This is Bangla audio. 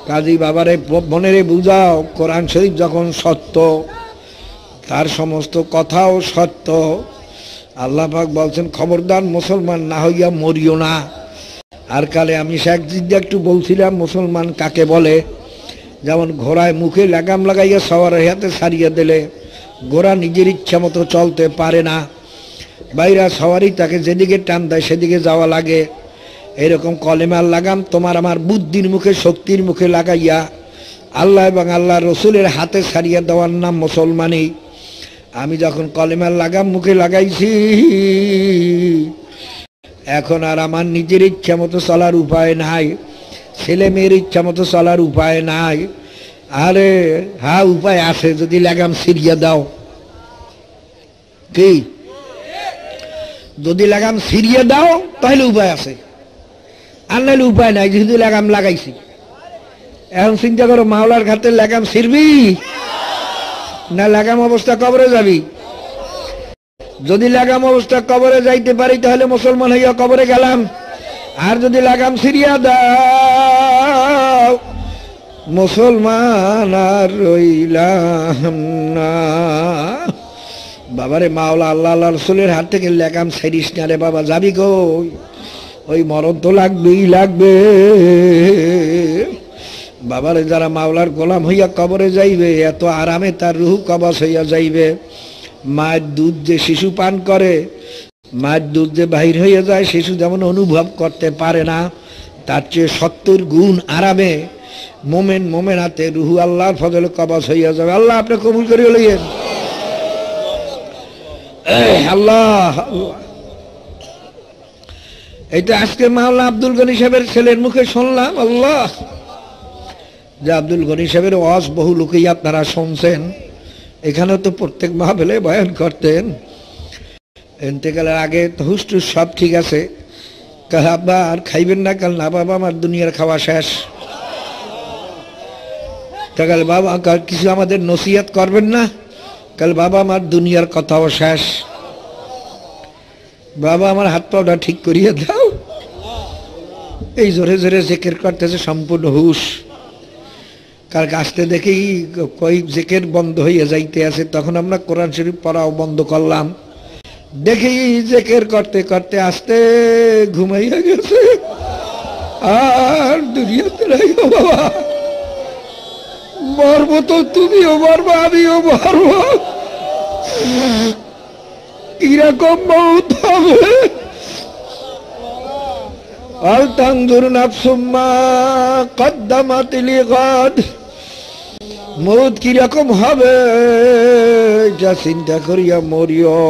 কাজী বাবারে মনেরে বুঝাও, কোরআন শরীফ যখন সত্য, তার সমস্ত কথাও সত্য। আল্লাহ পাক বলছেন, খবরদার মুসলমান না হইয়া মরিও না। আর কালে আমি একদিন একটু বলছিলাম মুসলমান কাকে বলে। যেমন ঘোড়ায় মুখে লাগাম লাগাইয়া সওয়ারের হাতে ছাড়িয়ে দিলে ঘোড়া নিজের ইচ্ছা মতো চলতে পারে না, বাইরা সওয়ারি তাকে যেদিকে টান দেয় সেদিকে যাওয়া লাগে। এরকম কলেমার লাগাম তোমার আমার বুদ্ধির মুখে, শক্তির মুখে লাগাইয়া আল্লাহ এবং আল্লাহ রসুলের হাতে ছাড়িয়ে দেওয়ার নাম মুসলমানই। আমি যখন কলেমার লাগাম মুখে লাগাইছি, এখন আর আমার নিজের ইচ্ছা মতো চলার উপায় নাই, ছেলে মেয়ের ইচ্ছা মতো চলার উপায় নাই। আরে হ্যাঁ, উপায় আছে, যদি লাগাম ছিড়িয়ে দাও। কি? যদি লাগাম ছিড়িয়ে দাও তাহলে উপায় আছে, আর নাহলে উপায় নাই, যেহেতু লাগাম লাগাইছি। এখন চিন্তা করো, মাওলার খাতে লাগাম ছিড়বি না লাগাম অবস্থা কবরে যাবি? যদি লাগাম অবস্থা কবরে যাইতে পারি তাহলে মুসলমান হইয়া কবরে গেলাম, আর যদি লাগাম ছিড়িয়া দাও মুসলমান আর রইলাম না। বাবারে, মাওলা আল্লাহ আল্লাহ রসুলের হাত থেকে লাগাম ছিড়িস না রে বাবা, যাবি কই? ওই মরণ তো লাগবেই লাগবে। বাবারে, যারা মাওলার গোলাম হইয়া কবরে যাইবে, এত আরামে তার রুহ কবজ হইয়া যাইবে। মায়ের দুধ যে শিশু পান করে, মায়ের দুধ যে বাহির হয়ে যায়, শিশু যেমন অনুভব করতে পারে না, তার চেয়ে 70 গুণ আরামে মোমেন মোমেনাতে রুহু আল্লাহর ফজলে কবজ হইয়া যাবে। আল্লাহ আপনি কবুল করিয়া লইয়েন। আল্লাহ আল্লাহ, এইটা আজকে মাওলানা আব্দুল গনি সাহেবের ছেলের মুখে শুনলাম। আল্লাহ, যে আব্দুল গনি সাহেবের ওয়াজ বহু লোকেই আপনারা শুনছেন, এখানে তো প্রত্যেক মাহফিলে বয়ান করতেন। ইন্তেকালের আগে তো হুস্টুস সব ঠিক আছে, কাল আব্বা আর খাইবেন না? কাল না বাবা, আমার দুনিয়ার খাওয়া শেষ। কাল বাবা কিছু আমাদের নসিহত করবেন না? কাল বাবা, আমার দুনিয়ার কথাও শেষ। বাবা, আমার হাত পাওটা ঠিক করিয়ে দাও। এই জোরে জোরে জিকির করতেছে সম্পূর্ণ হুশ। কার আসতে দেখি কই জিকির বন্ধ হইয়া যাইতে আছে, তখন আমরা কোরআন শরীফ পড়াও বন্ধ করলাম। দেখি জিকির করতে করতে আসতে ঘুমাইয়া গেছে, আর দুনিয়াতে নাই। বাবা, মরবো তো, তুমিও মরবো, আমিও মরবো। কিরকম মউত হবে? আল তানজুর নাফসুম মা কদ্দামাত লিগাদ। মউত কিরকম হবে যা চিন্তা করিয়া মরিও।